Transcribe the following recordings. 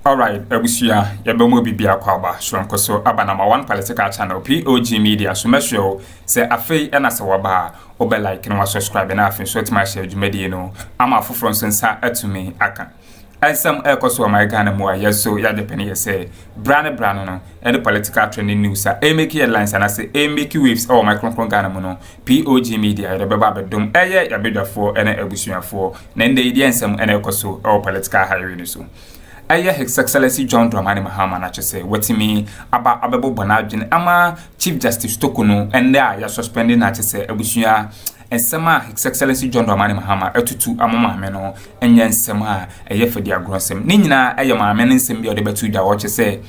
Alright, Ebusia, Yabomo Bibia Kwaba, Shronkoso, Aba number 1 political channel, POG Media, so make sure say Afenyo and Asawaba, obe like and subscribe and Afenyo, so to my share, Media, no, I'm a full from Sensa, to me, Aka. And some echoes of my Ghana more, yes, so ya depend, say, Brano, and the political trending news, make headlines, and I say, make waves, or my Cronk Ghana mono, POG Media, the Baba Dom, ya bid for, and Ebusia for, then the Indian some and Echoso, or political hiring so. His Excellency John Dramani Mahama na chese wetimi aba abebo bonadwene ama Chief Justice Torkonoo and there ya suspending na chese abusua ensema His Excellency John Dramani Mahama etutu amama me no enye nsema eye fedi agronsem ni nyina eye maame ne nsem bi ode betu da wo chese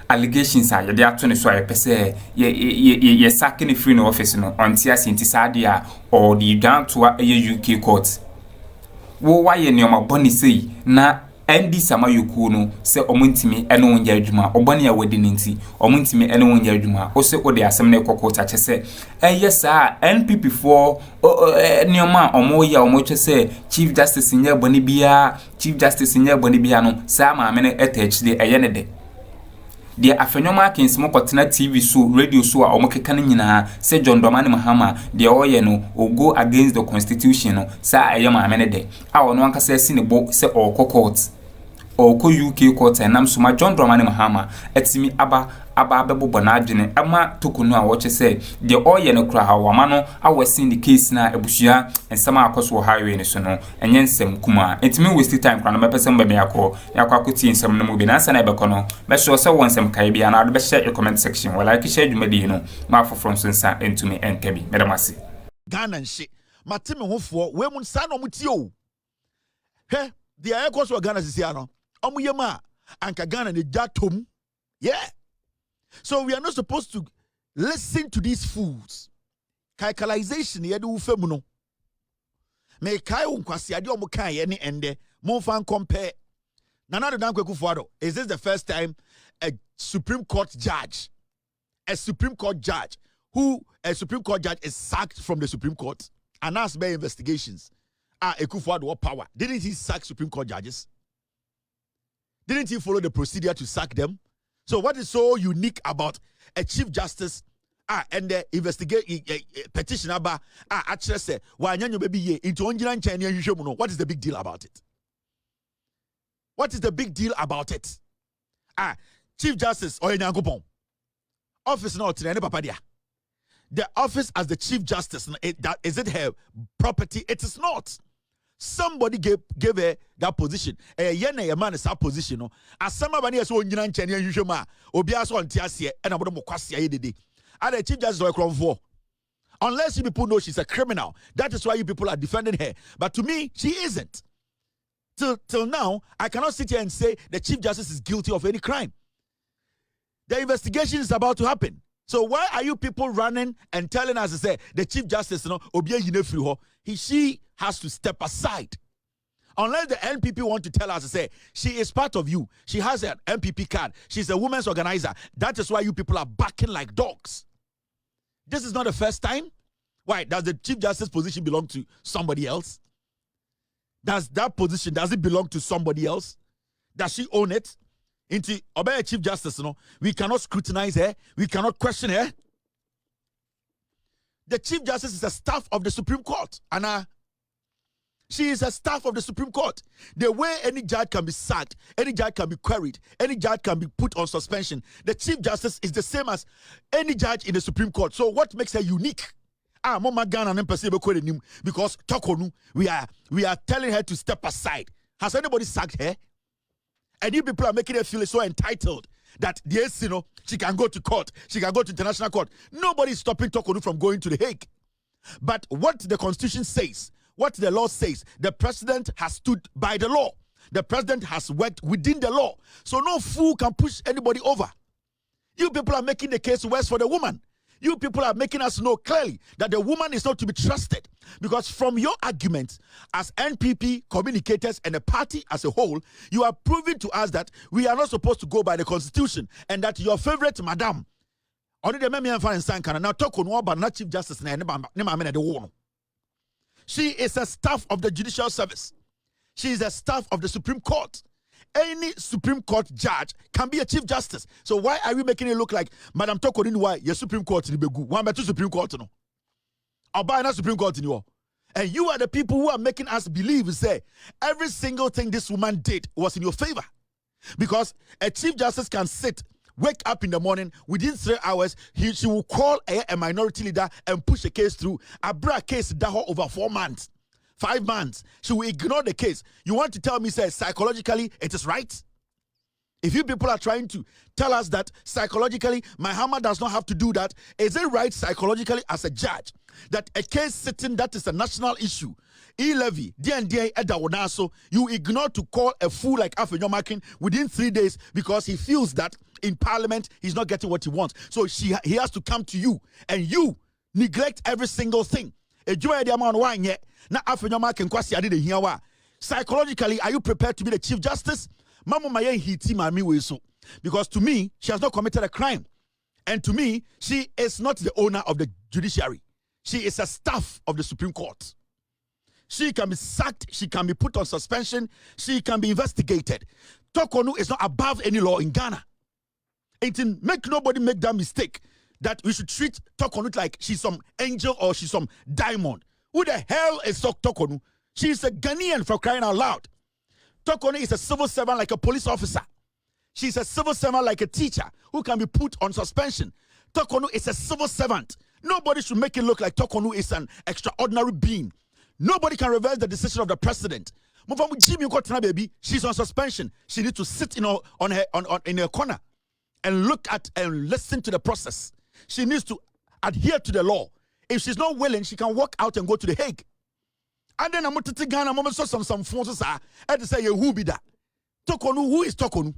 allegations a yede ato ne so ayepese ye sacking free no office no ontia sintisadia or the down to UK court wo waye ne omaboni sei na Endi sama yukuno se omuntimi ene wonja adwuma obane ya wadi nti omuntimi ene wonja adwuma o se ode asem ne kokota chese yesa NPP4 nioma omoya omochese Chief Justice nya boni bia Chief Justice nya boni bia no sa ma me ne etechde ne de dia Afenyo makins mo kotena TV so radio so a omokeka ne nyina se John Dramani Mahama dia oye no o go against the constitution no sa ma me ne de a ono anka se si ne bo se o court o ko UK court enam so ma John Dramani Mahama etimi aba bebo bonadwene ama Torkonoo a wo chese de oye no kra ha wama no awasin the case na ebusua ensema akoso highway ne so no enye nsem kuma etimi waste time kra no mepesem be me yakọ akoti nsem no mu bi na nsa na ebekọ no be so se wonsem kai bia na do be share the comment section wala ki share dwumadi no ma for from sensa entumi enkabi medamase Ghana nshi matime hofo we mu nsa no mutie o he de ayekoso Ghana sisi ano omuyema anka Ghana ne datom yeah. So we are not supposed to listen to these fools. Calculation yedu ufemuno. Me kai unkwasi adi omo kan ye ni ende. Monfan compare. Nana do Akuffo Addo. Is this the first time a Supreme Court judge is sacked from the Supreme Court and asked by investigations? Akuffo Addo what power? Didn't he sack Supreme Court judges? Didn't he follow the procedure to sack them? So what is so unique about a Chief Justice and the petitioner actually say why nyanyo baby ye into onjina nchani yushemuno? What is the big deal about it? What is the big deal about it? Chief Justice Oyenyangopon office not today papa dia. The office as the Chief Justice is it her property? It is not. Somebody gave her that position. A man is that position. No, as somebody else won Jinan Chenya Yushuma, Obias on Tiasia, and about Mokwasia Yedi. And the Chief Justice Akroma. Unless you people know she's a criminal, that is why you people are defending her. But to me, she isn't. Till now, I cannot sit here and say the Chief Justice is guilty of any crime. The investigation is about to happen. So why are you people running and telling us to say the Chief Justice, she has to step aside. Unless the NPP want to tell us to say she is part of you. She has an NPP card. She's a women's organizer. That is why you people are barking like dogs. This is not the first time. Why? Does the Chief Justice position belong to somebody else? Does it belong to somebody else? Does she own it? Into obey Chief Justice, we cannot scrutinize her. We cannot question her. The Chief Justice is a staff of the Supreme Court. Anna, she is a staff of the Supreme Court. The way any judge can be sacked, any judge can be queried, any judge can be put on suspension, the Chief Justice is the same as any judge in the Supreme Court. So what makes her unique? Because Torkonoo, we are telling her to step aside. Has anybody sacked her? And you people are making her feel so entitled that yes, she can go to court, she can go to international court. Nobody is stopping Torkonoo from going to the Hague. But what the Constitution says, what the law says, the president has stood by the law. The president has worked within the law. So no fool can push anybody over. You people are making the case worse for the woman. You people are making us know clearly that the woman is not to be trusted. Because from your arguments as NPP communicators and the party as a whole, you are proving to us that we are not supposed to go by the Constitution and that your favorite madam, only the member and now Torkonoo but not Chief Justice. She is a staff of the judicial service. She is a staff of the Supreme Court. any Supreme Court judge can be a Chief Justice. So why are we making it look like Madam Torkonoo why your Supreme Court ni begu? One better Supreme Court no. Oba na Supreme Court ni wo. And you are the people who are making us believe, say, every single thing this woman did was in your favor. Because a Chief Justice can sit, wake up in the morning, within 3 hours, she will call a minority leader and push a case through. A bra case daho over 4 months, 5 months. She will ignore the case. You want to tell me, say, psychologically, it is right? If you people are trying to tell us that psychologically, Mahama does not have to do that, is it right psychologically as a judge that a case sitting that is a national issue, e-levy, D&D, Edawonaso, you ignore to call a fool like Afenyo within 3 days because he feels that in parliament he's not getting what he wants. So he has to come to you and you neglect every single thing. Psychologically, are you prepared to be the Chief Justice? Because to me, she has not committed a crime. And to me, she is not the owner of the judiciary. She is a staff of the Supreme Court. She can be sacked. She can be put on suspension. She can be investigated. Torkonoo is not above any law in Ghana. Make nobody make that mistake that we should treat Torkonoo like she's some angel or she's some diamond. Who the hell is Torkonoo? She's a Ghanaian, for crying out loud. Torkonoo is a civil servant like a police officer. She's a civil servant like a teacher who can be put on suspension. Torkonoo is a civil servant. Nobody should make it look like Torkonoo is an extraordinary being. Nobody can reverse the decision of the president. She's on suspension. She needs to sit in her corner and look at and listen to the process. She needs to adhere to the law. If she's not willing, she can walk out and go to The Hague. And then I'm going to Ghana. I'm some phones. I to say, who be that? Torkonoo, who is Torkonoo?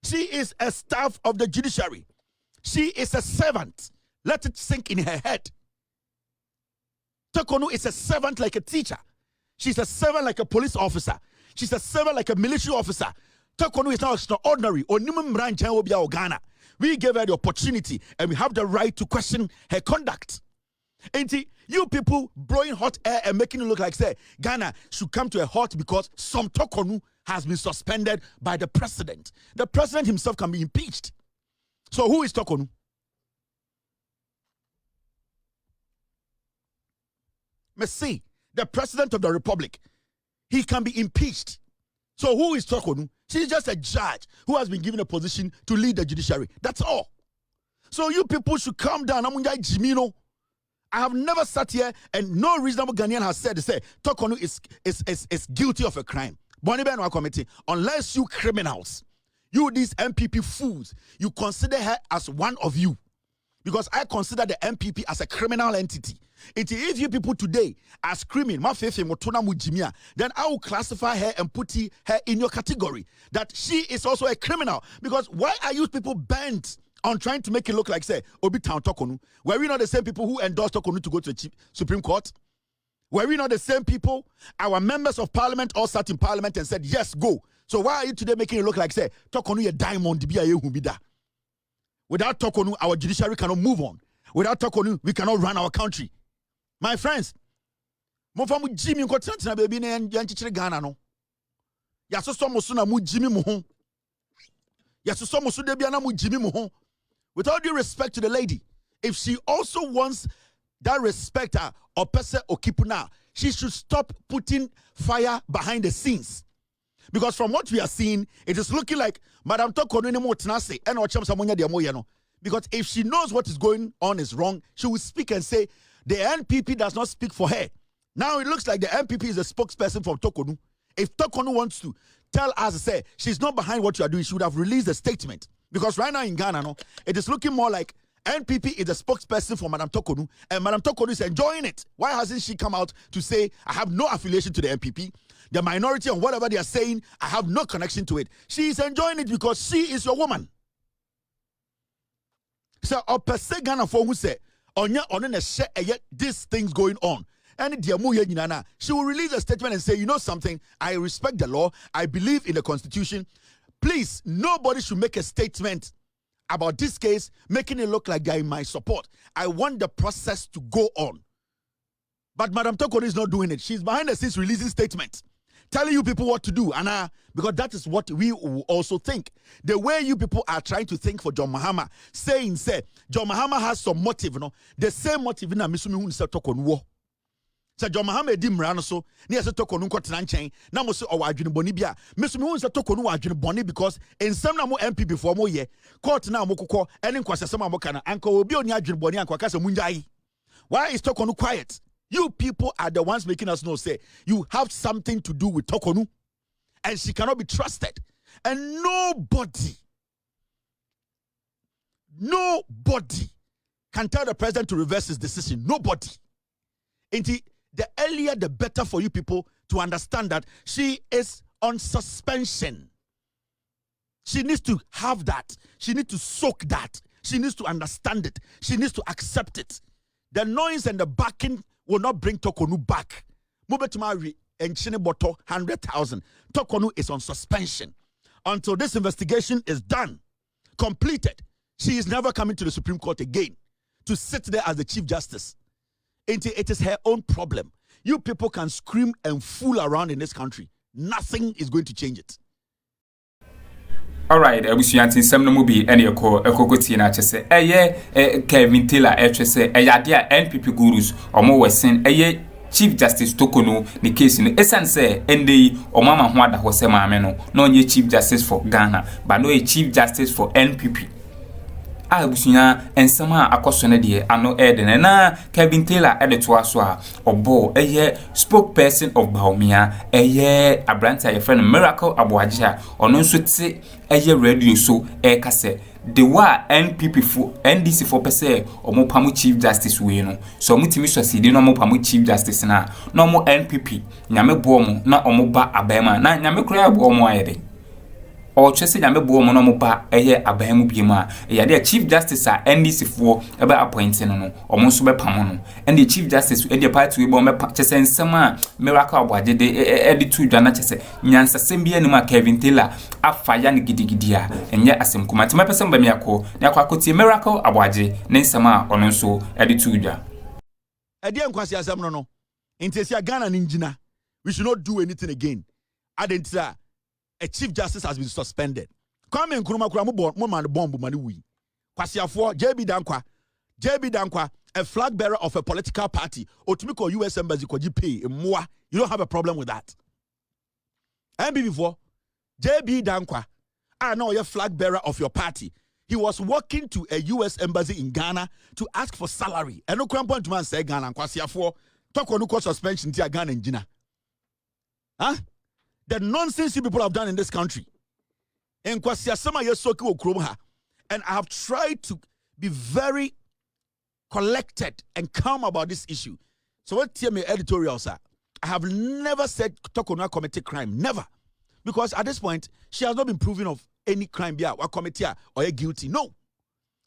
She is a staff of the judiciary. She is a servant. Let it sink in her head. Torkonoo is a servant like a teacher. She's a servant like a police officer. She's a servant like a military officer. Torkonoo is not extraordinary. We gave her the opportunity and we have the right to question her conduct. And you people blowing hot air and making it look like, say, Ghana should come to a halt because some Torkonoo has been suspended by the president. The president himself can be impeached. So who is Torkonoo? See, the president of the republic, he can be impeached. So who is Torkonoo? She's just a judge who has been given a position to lead the judiciary. That's all. So you people should calm down. I have never sat here and no reasonable Ghanaian has said, Torkonoo is guilty of a crime. Unless you criminals, you these MPP fools, you consider her as one of you. Because I consider the MPP as a criminal entity. If you people today are screaming, then I will classify her and put her in your category. That she is also a criminal. Because why are you people bent on trying to make it look like, say, Obi Town Torkonoo? Were we not the same people who endorsed Torkonoo to go to the Supreme Court? Were we not the same people? Our members of parliament all sat in parliament and said, yes, go. So why are you today making it look like, say, Torkonoo a diamond? Without Torkonoo, our judiciary cannot move on. Without Torkonoo, we cannot run our country. My friends, mofamu Jimmy nkotsana baby na yanchichire Ghana no. Yasoso musu na mu Jimmy mu ho. Yasoso musu de bia na mu Jimmy mu ho. With all due respect to the lady, if she also wants that respect or person okipuna, she should stop putting fire behind the scenes. Because from what we are seeing, it is looking like Madam Torkonoo ni mo tenase and ocham samonya de moye no. Because if she knows what is going on is wrong, she will speak and say the NPP does not speak for her. Now it looks like the NPP is a spokesperson for Torkonoo. If Torkonoo wants to tell us, say, she's not behind what you are doing, she would have released a statement. Because right now in Ghana, no, it is looking more like NPP is a spokesperson for Madam Torkonoo, and Madam Torkonoo is enjoying it. Why hasn't she come out to say, I have no affiliation to the NPP? The minority and whatever they are saying, I have no connection to it. She is enjoying it because she is your woman. So, Ghana for who say, this thing's going on. And she will release a statement and say, you know something, I respect the law, I believe in the constitution. Please, nobody should make a statement about this case, making it look like they're in my support. I want the process to go on. But Madam Torkonoo is not doing it. She's behind the scenes releasing statements, telling you people what to do, and because that is what we will also think. The way you people are trying to think for John Mahama, saying, say, John Mahama has some motive, no? The same motive na misumi hu se Torkonoo. Say John Mahama edi mra so, na se Torkonoo nkotena nchen, na mo se o wadwene boni bia. Misumi hu se Torkonoo wadwene boni because in some na mo MP before mo ye, court na mo kokọ, ene nkwasesem amoka na anka obi oni adwene boni anka ka se munjai. Why is Torkonoo quiet? You people are the ones making us know, say, you have something to do with Torkonoo, and she cannot be trusted. And nobody can tell the president to reverse his decision. Nobody. Indeed, the earlier the better for you people to understand that she is on suspension. She needs to have that. She needs to soak that. She needs to understand it. She needs to accept it. The noise and the backing will not bring Torkonoo back. Mubetumari and Chineboto 100,000. Torkonoo is on suspension until this investigation is done, completed. She is never coming to the Supreme Court again to sit there as the Chief Justice. It is her own problem. You people can scream and fool around in this country. Nothing is going to change it. All right, abusuantin sem no mu bi ene ekokoti na chese Kevin Taylor chese dia NPP gurus W0rsyeñ Chief Justice Torkonoo ni case no esan say ende omama ho ada ho se maame no na onye Chief Justice for Ghana but no Chief Justice for NPP. Abusunya ensama akoso ne de ano eden na Kevin Taylor to aso a obo spokesperson of Bawumia abranta your friend Miracle Aboagye a ono nso te radio so kase the wa NPP for NDC for pese omopamu Chief Justice we no so mutimi succeed no omopamu Chief Justice na omo NPP nyame boom na omoba abema na nyame kura boom ayede or chese nyame boom no omoba abemu biema the Chief Justice a NDC for ebe appointing no omo nso be pamo no and the Chief Justice e the party we bombe chese nsema Miracle Aboagye de editu dwana chese nyansa sembia ni ma Kevin Taylor afaya ni gidigidi a enye asem kuma nti mepese mba mi akọ na akwakotie Miracle Aboagye ne nsema ono nso editu dwa edi enkwasi asem no intesi Ghana ninjina we should not do anything again adentira a Chief Justice has been suspended. Come in Kuruma Kura mo man bomb money we. Kwasiafo JB Dankwa, a flag bearer of a political party, Otumiko US Embassy koji pay moi. You don't have a problem with that. And before JB Dankwa, I know you're flag bearer of your party. He was walking to a US Embassy in Ghana to ask for salary. And no point to man say Ghana Kwasiafo Torkonoo suspension to Ghana and Gina. Huh? The nonsense you people have done in this country. And I have tried to be very collected and calm about this issue. So what tell me editorials are? I have never said Torkonoo committed crime. Never. Because at this point, she has not been proven of any crime or committee or guilty. No.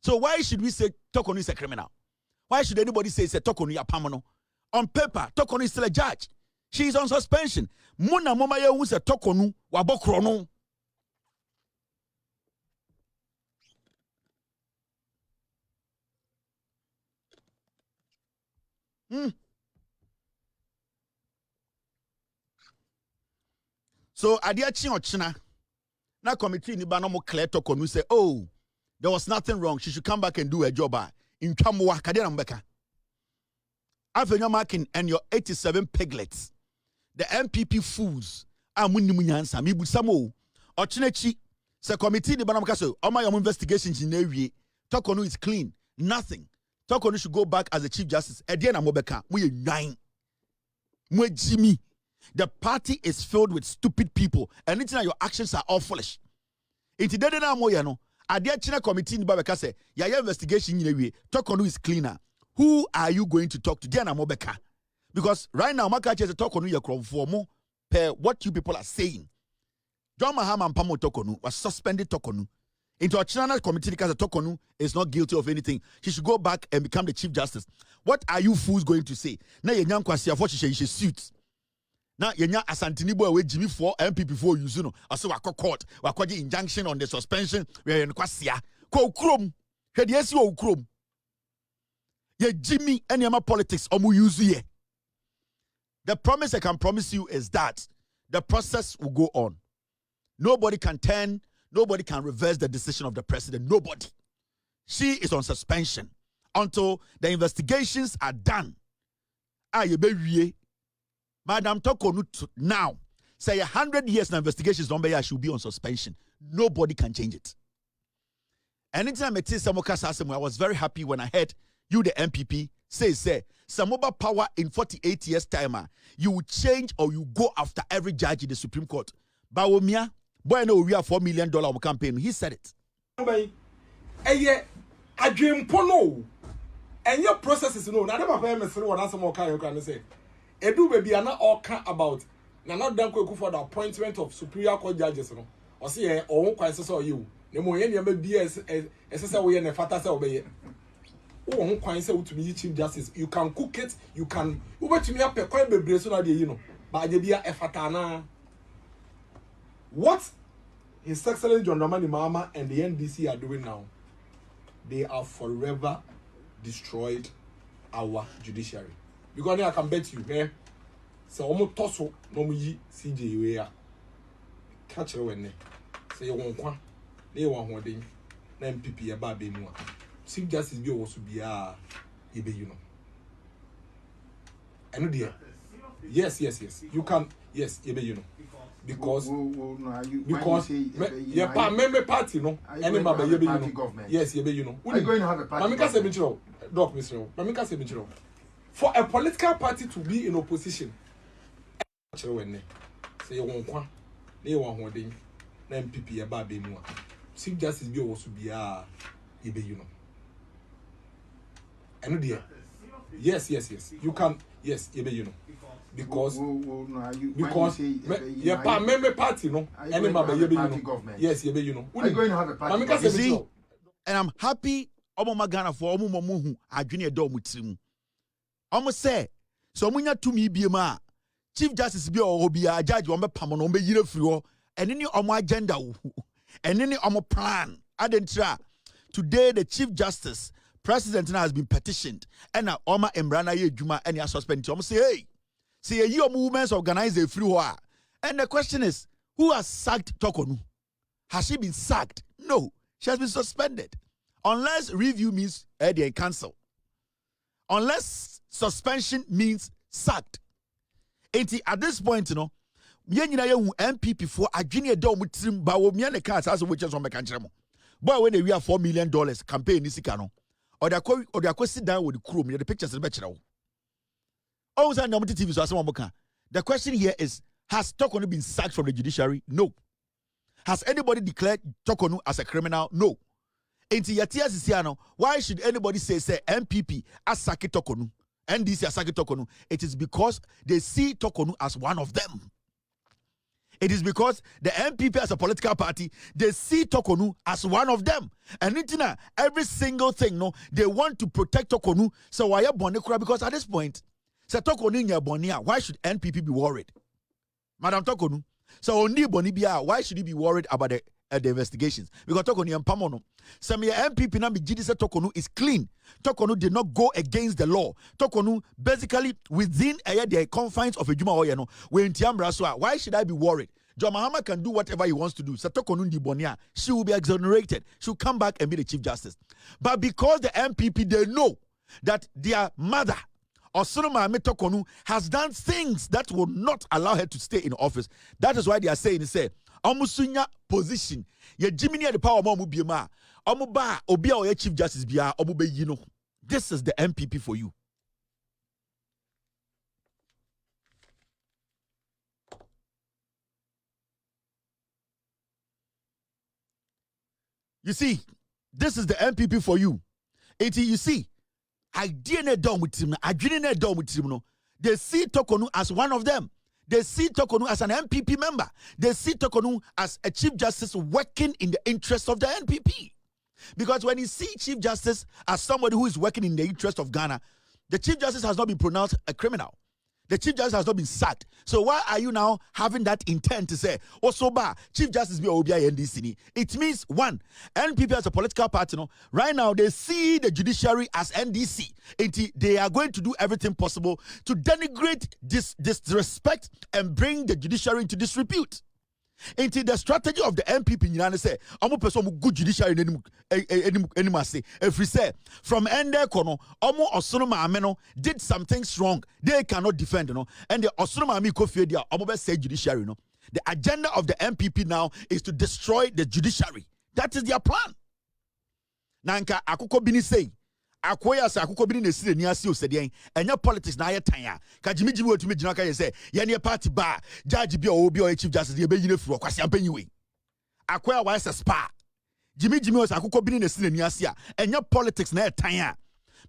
So why should we say Torkonoo is a criminal? Why should anybody say it's a Torkonoo a pamano? On paper, Torkonoo is still a judge. She is on suspension. Muna mama ye who se Torkonoo wabokrono. So adia chi ochina na committee ni ba no mo clear Torkonoo say oh there was nothing wrong, she should come back and do her job in Twamoa kade na mbeka Afenyo marking and your 87 piglets. The MPP fools are munimunyansa mi busamo ochinechi se committee the banam kaso oma your investigations in ewie Torkonoo is clean nothing. Torkonoo should go back as the Chief Justice edie na mobeka we nine mo jimi. The party is filled with stupid people and it's your actions are all foolish. It dede na mo ye no ade chine committee ni ba beka say ya investigation in ewie Torkonoo is cleaner. Who are you going to talk to dia na mobeka? Because right now, Makachi is a Torkonoo yakro for more per what you people are saying. John Mahama and Pamo Torkonoo was suspended Torkonoo into a China committee because Torkonoo is not guilty of anything. He should go back and become the Chief Justice. What are you fools going to say? Now you nyam kwasi afo she suit. Now you nya asantini boy we Jimmy for MP before you know. Also wako court, wako injunction on the suspension. We kwasi ko ukrom. Hwede esi o ukrom. Ye Jimmy any politics omu use ye. The promise I can promise you is that the process will go on. Nobody can reverse the decision of the president. Nobody. She is on suspension until the investigations are done. Madam Torkonoo now say 100 years now investigations don't be, she will be on suspension. Nobody can change it. Anytime I tell someone, I was very happy when I heard you, the MPP, say Samoba power in 48 years time, you will change or you go after every judge in the Supreme Court. Bawumia, boy, no, we have $4 million campaign. He said it. I dream pono, and your processes, you know, not about what else more can say. Edu baby are not all about. Now not done for the appointment of Superior Court judges, no. Or see, or crisis or you. The more any be as we and a fatas obey. Oh, who can say to me, Chief Justice? You can cook it, you can. Who bet me up a quite baby, so you know. But the be a fatana. What His Excellency John Dramani Mahama and the NDC are doing now, they are forever destroyed our judiciary. Because I can bet you, eh? So almost tosso no muji CJ we are catch her when say you won't want they want one thing na MPP about be more. Chief Justice be also be you know. And dear. Yes. You can you know. Because member party no any member you know. Yes, you know. Are you going to have a party? Mamika say Doc Mr. Mamika say for a political party to be in opposition, say you won't want they want one thing na MPP about be more. Chief Justice be also be you know. And dear. Yes. You can you know. Because member party no any member you know. Yes, you know. Are you going to have a party? Mamika say and I'm happy Omo Ghana for Omo Momu adwene do mutirim. Omo say so munya tumi biema Chief Justice bi obi a judge won be pam no be yire free ho ene ni omo agenda wo ene ni omo plan adentra. Today the Chief Justice President now has been petitioned and na Oma Embrana ye adwuma and ya suspend. Omo say hey see ye omo women's organize a free ho and the question is who has sacked Torkonoo? Has she been sacked? No, she has been suspended. Unless review means cancel. Unless suspension means sacked. At this point, you know, MPP for adwene do mutrim Bawumia ne cars as which is on mekanchemo. Boy when we have $4 million campaign this no. Or they sit down with the crew, the pictures in the better. Always on the TV so as the question here is, has Torkonoo been sacked from the judiciary? No. Has anybody declared Torkonoo as a criminal? No. Why should anybody say MPP as Saki Torkonoo, NDC as Saki Torkonoo? It is because they see Torkonoo as one of them. It is because the MPP as a political party, they see Torkonoo as one of them. And every single thing, no, they want to protect Torkonoo. So why are Bonekura? Because at this point, why should NPP be worried? Madam Torkonoo. So only Bonibia, why should he be worried about the investigations? Because Torkonoo and Pamono. Some MPP now be GD said Torkonoo is clean. Torkonoo did not go against the law. Torkonoo basically within the confines of a Juma Oyano. Why should I be worried? John Mahama can do whatever he wants to do. So Torkonoo di Bonia, she will be exonerated. She'll come back and be the Chief Justice. But because the MPP, they know that their mother or Sonoma Torkonoo has done things that will not allow her to stay in office. That is why they are saying, Omusunya position. Ye Jimmy the power of Biema. Omuba, Obia or Chief Justice Bia, Omube Yino. This is the MPP for you. You see, this is the MPP for you. You see, I didn't do with him. They see Torkonoo as one of them. They see Torkonoo as an MPP member. They see Torkonoo as a Chief Justice working in the interest of the NPP. Because when you see Chief Justice as somebody who is working in the interest of Ghana, the Chief Justice has not been pronounced a criminal. The Chief Justice has not been sacked. So why are you now having that intent to say, also, Chief Justice be OBI NDC? It means, one, NPP as a political party, right now they see the judiciary as NDC. They are going to do everything possible to denigrate, disrespect, and bring the judiciary into disrepute. Into the strategy of the MPP, you say, I'm a person who good judiciary anymore. Say, if we say from Ende Kono, Omo Osonoma Ameno did some things wrong, they cannot defend, and the Osonoma Ami Kofedia, Omo say judiciary, The agenda of the MPP now is to destroy the judiciary. That is their plan. Nanka Akuko Bini say. Akoya sa Akuko Bini ne sire ni asi o sedian enya politics na ye tan ya ka jimi otumi gina ka ye say ye ne party ba judge bi o obi o chief justice ye be yine furu kwasi ampanyiwe Akoya wa say spa jimi o sa Akuko Bini ne sire ni asi a enya politics na ye tan ya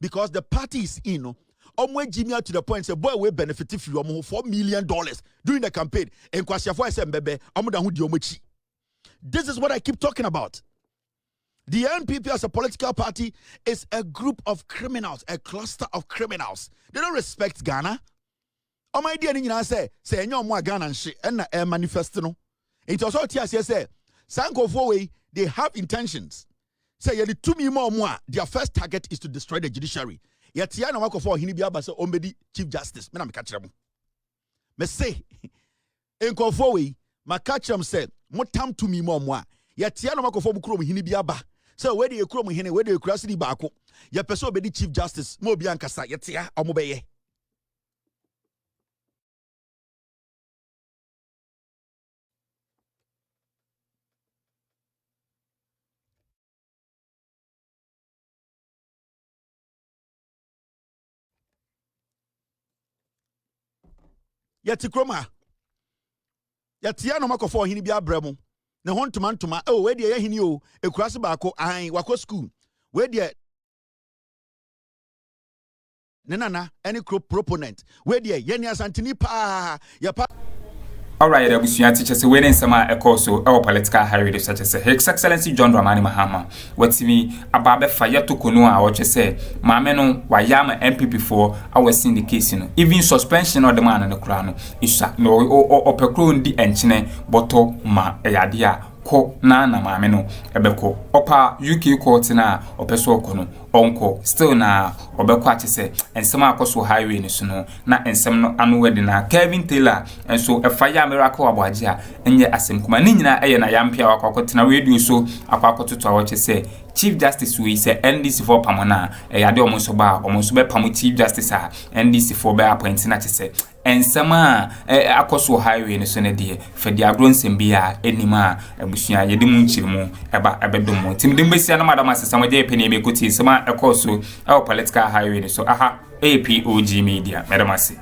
because the party is in omo jimi to the point say boy we benefit free omo $4 million during the campaign en kwasi afo say mbebe omo da ho di omo chi. This is what I keep talking about. The NPP as a political party is a group of criminals, a cluster of criminals. They don't respect Ghana. Oh my dear, you say no more Ghana and shit, and manifesto. It also say, Sanko way they have intentions. Say you the 2 million more. Their first target is to destroy the judiciary. Yet Tiana Wakofo Hinibiaba say Ombedi Chief Justice. Me na me catch them. Me say, Enko way, my catch them say, mo tam 2 million more. Yet Tiana Wakofo Bukuro Hinibiaba. So where do you come here? Where do you cross the back? Your person be the Chief Justice. Mo bi ankasa yetia omobeye. Yeti kroma. Yetia no makofo hini bia bremu. Ne hon tuma oh where dey hini o e kurase baako an wako school where dey ne nana any proponent where dey yeni asantini pa ya pa. Alright, abusuya teacher say when nsema ekoso our political hierarchy such as His Excellency John Dramani Mahama watimi ababe fire Torkonoo a wo say maame no wayama MPP for our the case even suspension of the man no kura no isa no opekro ndi enchine boto ma eyade a ko na maame no ebeko opa UK court na opeso okono onko still na obeko achese ensem akoso highway ni so no na ensem no anu wedi na Kevin Taylor enso efaya miracle aboaje a enye asem kuma ni nyina eye na yampia wakokotena radio so akwakototo a wochese Chief Justice we say NDC for pamona eyade omonso be pamu Chief Justice a NDC for be appoint na chese ensema akoso highway ni so ne de fedi agronsem bia enima abusua yedi mu nchirimu eba ebedomo timdim besia na madam asesam je peni emekoti sema ekoso our political highway ni so POG Media madam ase